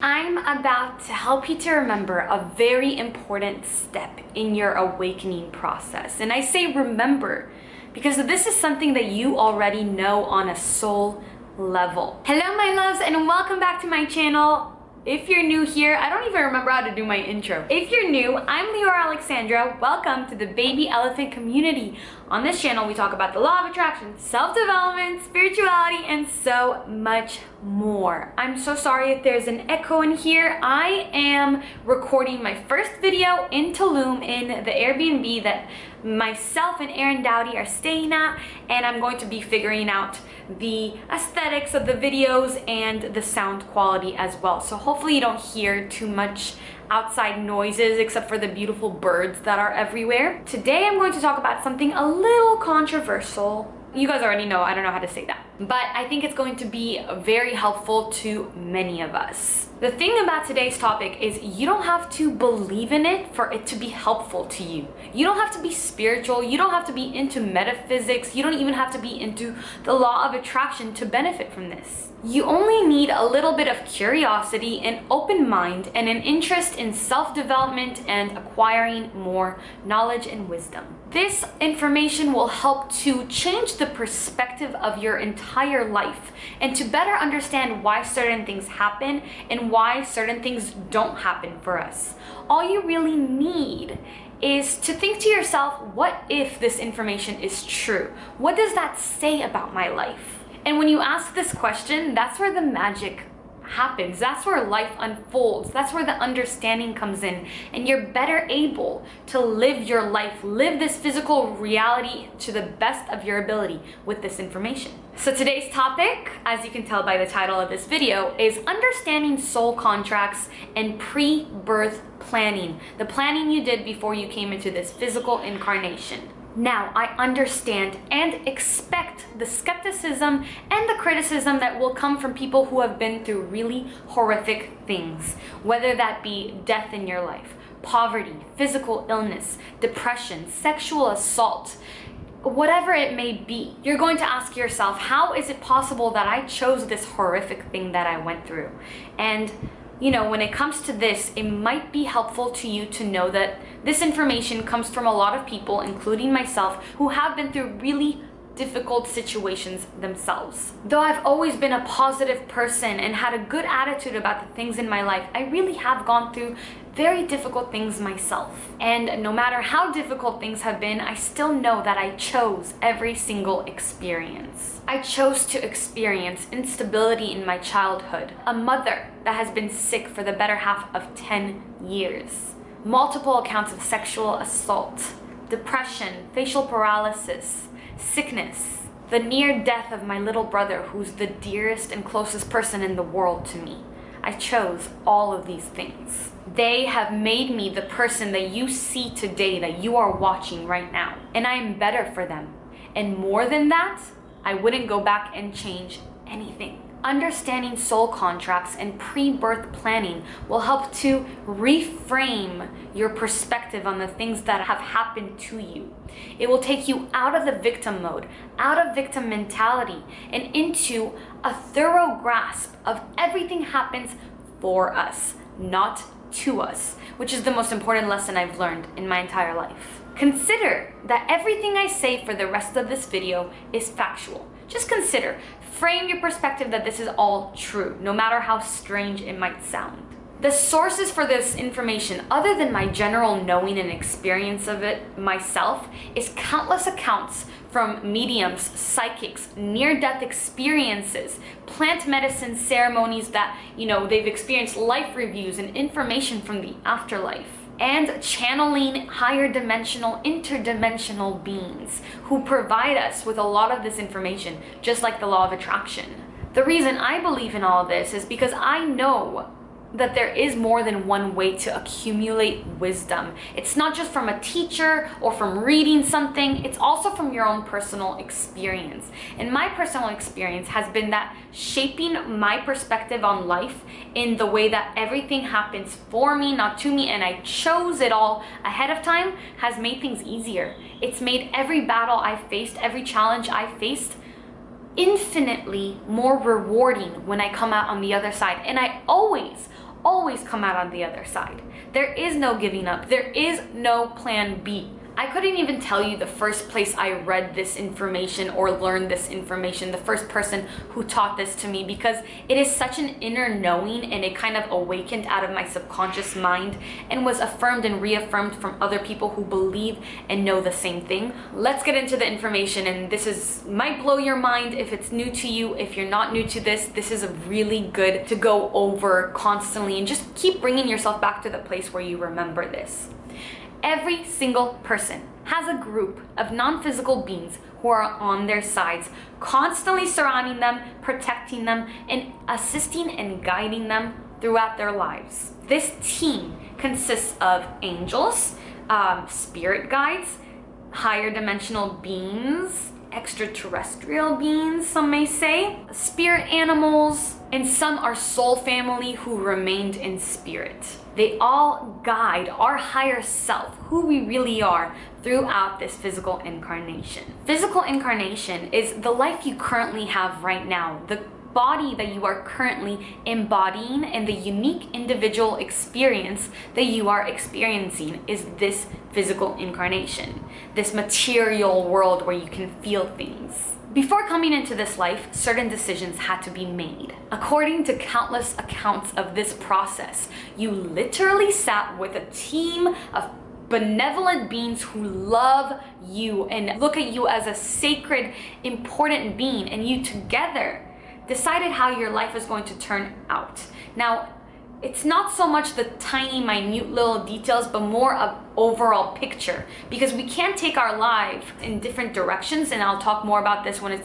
I'm about to help you to remember a very important step in your awakening process. And I say remember because this is something that you already know on a soul level. Hello, my loves, and welcome back to my channel. If you're new here, I don't even remember how to do my intro. If you're new, I'm Leora Alexandra. Welcome to the Baby Elephant community. On this channel, we talk about the law of attraction, self-development, spirituality, and so much more. I'm so sorry if there's an echo in here. I am recording my first video in Tulum in the Airbnb that myself and Aaron Dowdy are staying at, and I'm going to be figuring out the aesthetics of the videos and the sound quality as well. So hopefully you don't hear too much outside noises except for the beautiful birds that are everywhere. Today I'm going to talk about something a little controversial. You guys already know I don't know how to say that, but I think it's going to be very helpful to many of us. The thing about today's topic is you don't have to believe in it for it to be helpful to you. You don't have to be spiritual. You don't have to be into metaphysics. You don't even have to be into the law of attraction to benefit from this. You only need a little bit of curiosity, an open mind, and an interest in self-development and acquiring more knowledge and wisdom. This information will help to change the perspective of your entire life and to better understand why certain things happen and why certain things don't happen for us. All you really need is to think to yourself, what if this information is true? What does that say about my life? And when you ask this question, that's where the magic happens. That's where life unfolds. That's where the understanding comes in, and you're better able to live your life, live this physical reality to the best of your ability with this information. So today's topic, as you can tell by the title of this video, is understanding soul contracts and pre-birth planning, the planning you did before you came into this physical incarnation. Now, I understand and expect the skepticism and the criticism that will come from people who have been through really horrific things, whether that be death in your life, poverty, physical illness, depression, sexual assault, whatever it may be. You're going to ask yourself, how is it possible that I chose this horrific thing that I went through? And you know, when it comes to this, it might be helpful to you to know that this information comes from a lot of people, including myself, who have been through really difficult situations themselves. Though I've always been a positive person and had a good attitude about the things in my life, I really have gone through very difficult things myself. And no matter how difficult things have been, I still know that I chose every single experience. I chose to experience instability in my childhood, a mother that has been sick for the better half of 10 years, multiple accounts of sexual assault, depression, facial paralysis, sickness, the near death of my little brother, who's the dearest and closest person in the world to me. I chose all of these things. They have made me the person that you see today, that you are watching right now. And I am better for them. And more than that, I wouldn't go back and change anything. Understanding soul contracts and pre-birth planning will help to reframe your perspective on the things that have happened to you. It will take you out of the victim mode, out of victim mentality, and into a thorough grasp of everything happens for us, not to us, which is the most important lesson I've learned in my entire life. Consider that everything I say for the rest of this video is factual. Just consider, frame your perspective that this is all true, no matter how strange it might sound. The sources for this information, other than my general knowing and experience of it myself, is countless accounts from mediums, psychics, near-death experiences, plant medicine ceremonies that, they've experienced life reviews and information from the afterlife, and channeling higher dimensional, interdimensional beings who provide us with a lot of this information, just like the law of attraction. The reason I believe in all of this is because I know that there is more than one way to accumulate wisdom. It's not just from a teacher or from reading something, it's also from your own personal experience. And my personal experience has been that shaping my perspective on life in the way that everything happens for me, not to me, and I chose it all ahead of time, has made things easier. It's made every battle I've faced, every challenge I've faced, infinitely more rewarding when I come out on the other side. And I always always come out on the other side. There is no giving up. There is no plan B. I couldn't even tell you the first place I read this information or learned this information, the first person who taught this to me, because it is such an inner knowing, and it kind of awakened out of my subconscious mind and was affirmed and reaffirmed from other people who believe and know the same thing. Let's get into the information, and might blow your mind if it's new to you. If you're not new to this is a really good to go over constantly, and just keep bringing yourself back to the place where you remember this. Every single person has a group of non-physical beings who are on their sides, constantly surrounding them, protecting them, and assisting and guiding them throughout their lives. This team consists of angels, spirit guides, higher dimensional beings, extraterrestrial beings, some may say, spirit animals, and some are soul family who remained in spirit. They all guide our higher self, who we really are, throughout this physical incarnation. Physical incarnation is the life you currently have right now, the body that you are currently embodying, and the unique individual experience that you are experiencing is this physical incarnation, this material world where you can feel things. Before coming into this life, certain decisions had to be made. According to countless accounts of this process, you literally sat with a team of benevolent beings who love you and look at you as a sacred, important being, and you together decided how your life is going to turn out. Now, it's not so much the tiny, minute little details, but more of overall picture, because we can take our life in different directions, and I'll talk more about this when it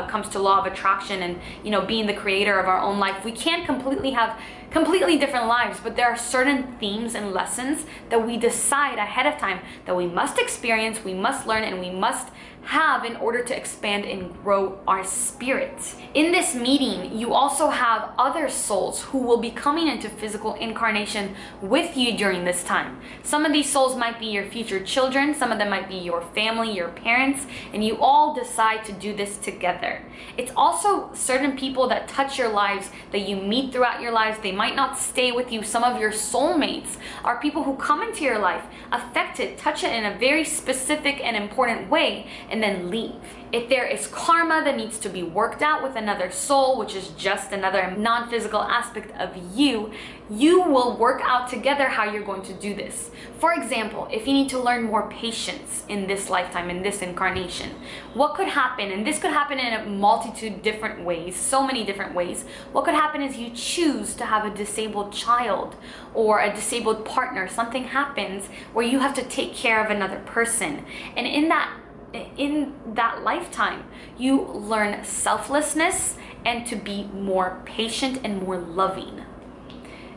comes to law of attraction and being the creator of our own life. We can have completely different lives, but there are certain themes and lessons that we decide ahead of time that we must experience, we must learn, and we must have in order to expand and grow our spirit. In this meeting, you also have other souls who will be coming into physical incarnation with you during this time. Some of these souls might be your future children, some of them might be your family, your parents, and you all decide to do this together. It's also certain people that touch your lives, that you meet throughout your lives. They might not stay with you. Some of your soulmates are people who come into your life, affect it, touch it in a very specific and important way, and then leave. If there is karma that needs to be worked out with another soul, which is just another non-physical aspect of you, you will work out together how you're going to do this. For example, if you need to learn more patience in this lifetime, in this incarnation, what could happen, and this could happen in a multitude different ways, so many different ways. What could happen is you choose to have a disabled child or a disabled partner. Something happens where you have to take care of another person, and in that lifetime, you learn selflessness and to be more patient and more loving.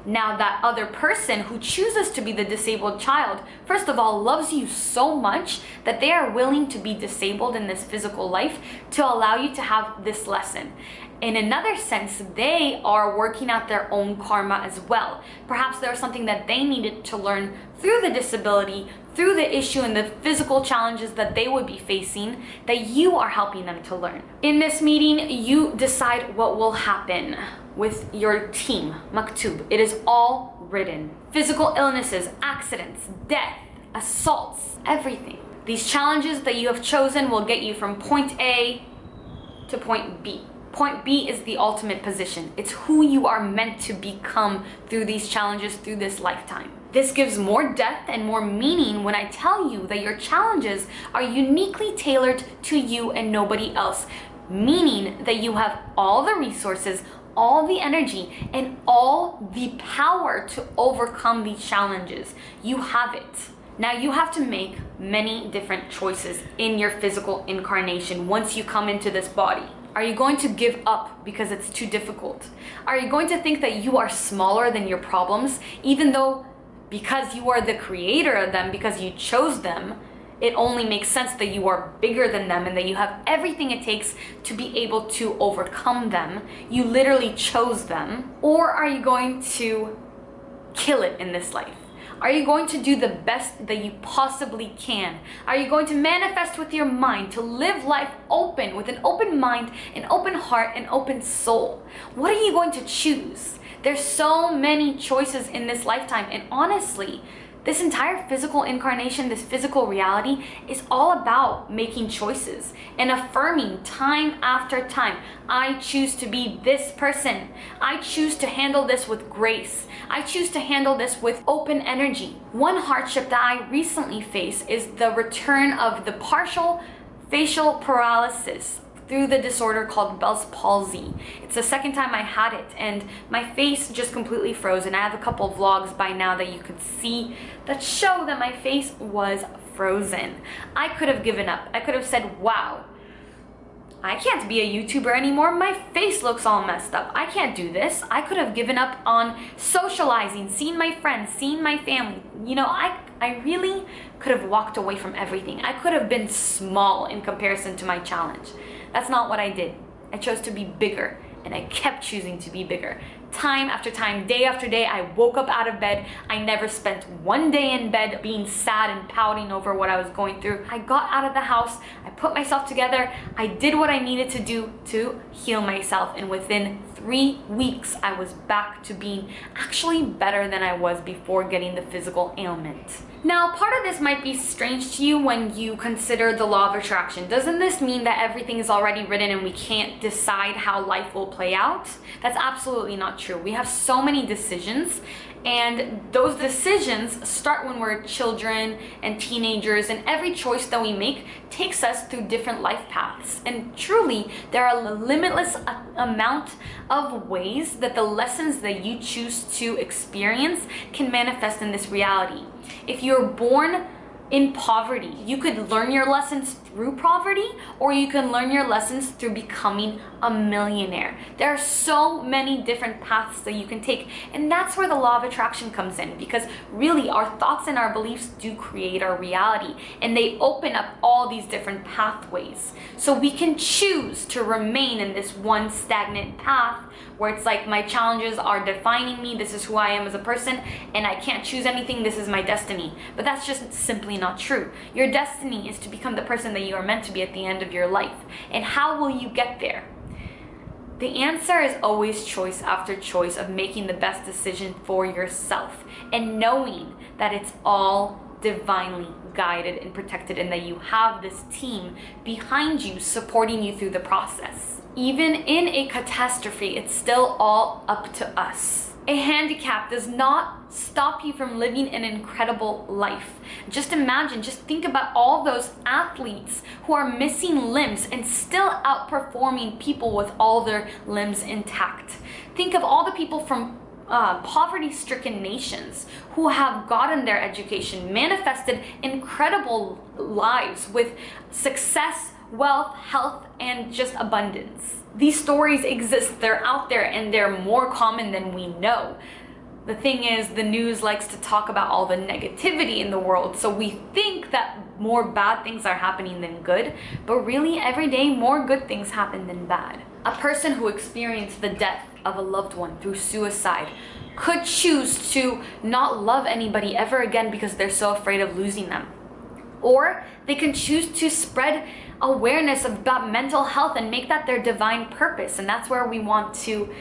Now, that other person who chooses to be the disabled child, first of all, loves you so much that they are willing to be disabled in this physical life to allow you to have this lesson. In another sense, they are working out their own karma as well. Perhaps there was something that they needed to learn through the disability, through the issue and the physical challenges that they would be facing, that you are helping them to learn. In this meeting, you decide what will happen with your team, Maktub. It is all written. Physical illnesses, accidents, death, assaults, everything. These challenges that you have chosen will get you from point A to point B. Point B is the ultimate position. It's who you are meant to become through these challenges, through this lifetime. This gives more depth and more meaning when I tell you that your challenges are uniquely tailored to you and nobody else, meaning that you have all the resources, all the energy, and all the power to overcome these challenges. You have it. Now, you have to make many different choices in your physical incarnation once you come into this body. Are you going to give up because it's too difficult? Are you going to think that you are smaller than your problems, even though because you are the creator of them, because you chose them, it only makes sense that you are bigger than them and that you have everything it takes to be able to overcome them? You literally chose them. Or are you going to kill it in this life? Are you going to do the best that you possibly can? Are you going to manifest with your mind to live life open, with an open mind, an open heart, an open soul? What are you going to choose? There's so many choices in this lifetime, and honestly, this entire physical incarnation, this physical reality, is all about making choices and affirming time after time. I choose to be this person. I choose to handle this with grace. I choose to handle this with open energy. One hardship that I recently faced is the return of the partial facial paralysis through the disorder called Bell's palsy. It's the second time I had it, and my face just completely froze. And I have a couple of vlogs by now that you could see that show that my face was frozen. I could have given up. I could have said, wow, I can't be a YouTuber anymore. My face looks all messed up. I can't do this. I could have given up on socializing, seeing my friends, seeing my family. You know, I really could have walked away from everything. I could have been small in comparison to my challenge. That's not what I did. I chose to be bigger, and I kept choosing to be bigger. Time after time, day after day, I woke up out of bed. I never spent one day in bed being sad and pouting over what I was going through. I got out of the house, I put myself together, I did what I needed to do to heal myself, and within 3 weeks, I was back to being actually better than I was before getting the physical ailment. Now, part of this might be strange to you when you consider the law of attraction. Doesn't this mean that everything is already written and we can't decide how life will play out? That's absolutely not true. We have so many decisions, and those decisions start when we're children and teenagers, and every choice that we make takes us through different life paths. And truly, there are a limitless amount of ways that the lessons that you choose to experience can manifest in this reality. If you're born in poverty, you could learn your lessons through poverty, or you can learn your lessons through becoming a millionaire. There are so many different paths that you can take, and that's where the law of attraction comes in, because really our thoughts and our beliefs do create our reality, and they open up all these different pathways. So we can choose to remain in this one stagnant path where it's like, my challenges are defining me, this is who I am as a person, and I can't choose anything, this is my destiny. But that's just simply not true. Your destiny is to become the person that you are meant to be at the end of your life. And how will you get there? The answer is always choice after choice of making the best decision for yourself, and knowing that it's all divinely guided and protected, and that you have this team behind you supporting you through the process. Even in a catastrophe, it's still all up to us. A handicap does not stop you from living an incredible life. Just imagine, just think about all those athletes who are missing limbs and still outperforming people with all their limbs intact. Think of all the people from poverty-stricken nations who have gotten their education, manifested incredible lives with success, wealth, health, and just abundance. These stories exist, they're out there, and they're more common than we know. The thing is, the news likes to talk about all the negativity in the world, so we think that more bad things are happening than good, but really every day more good things happen than bad. A person who experienced the death of a loved one through suicide could choose to not love anybody ever again because they're so afraid of losing them. Or they can choose to spread awareness about mental health and make that their divine purpose. And that's where we want to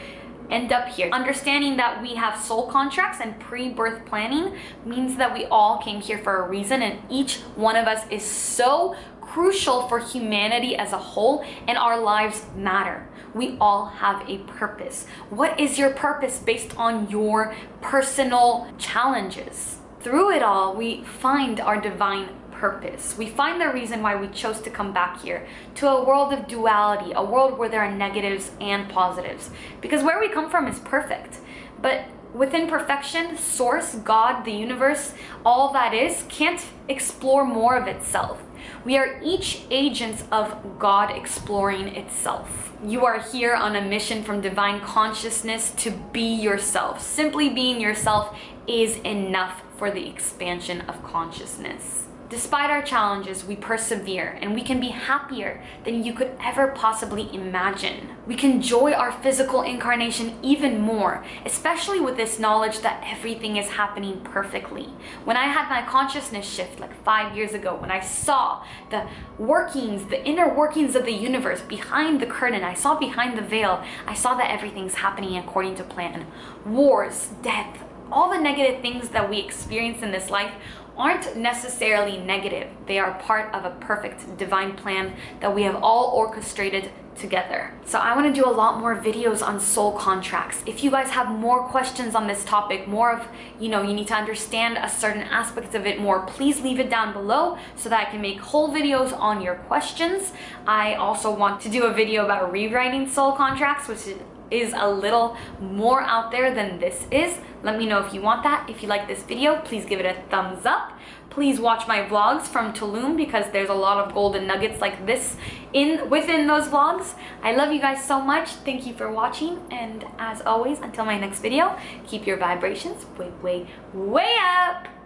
end up here. Understanding that we have soul contracts and pre-birth planning means that we all came here for a reason, and each one of us is so crucial for humanity as a whole, and our lives matter. We all have a purpose. What is your purpose based on your personal challenges? Through it all, we find our divine purpose. We find the reason why we chose to come back here to a world of duality, a world where there are negatives and positives. Because where we come from is perfect. But within perfection, Source, God, the universe, all that is, can't explore more of itself. We are each agents of God exploring itself. You are here on a mission from divine consciousness to be yourself. Simply being yourself is enough for the expansion of consciousness. Despite our challenges, we persevere and we can be happier than you could ever possibly imagine. We can enjoy our physical incarnation even more, especially with this knowledge that everything is happening perfectly. When I had my consciousness shift like 5 years ago, when I saw the workings, the inner workings of the universe behind the curtain, I saw behind the veil, I saw that everything's happening according to plan. Wars, death, all the negative things that we experience in this life aren't necessarily negative. They are part of a perfect divine plan that we have all orchestrated together. So I want to do a lot more videos on soul contracts. If you guys have more questions on this topic, more of, you need to understand a certain aspect of it more, please leave it down below so that I can make whole videos on your questions. I also want to do a video about rewriting soul contracts, which is a little more out there than this is. Let me know if you want that. If you like this video, please give it a thumbs up. Please watch my vlogs from Tulum because there's a lot of golden nuggets like this within those vlogs. I love you guys so much. Thank you for watching. And as always, until my next video, keep your vibrations way, way, way up.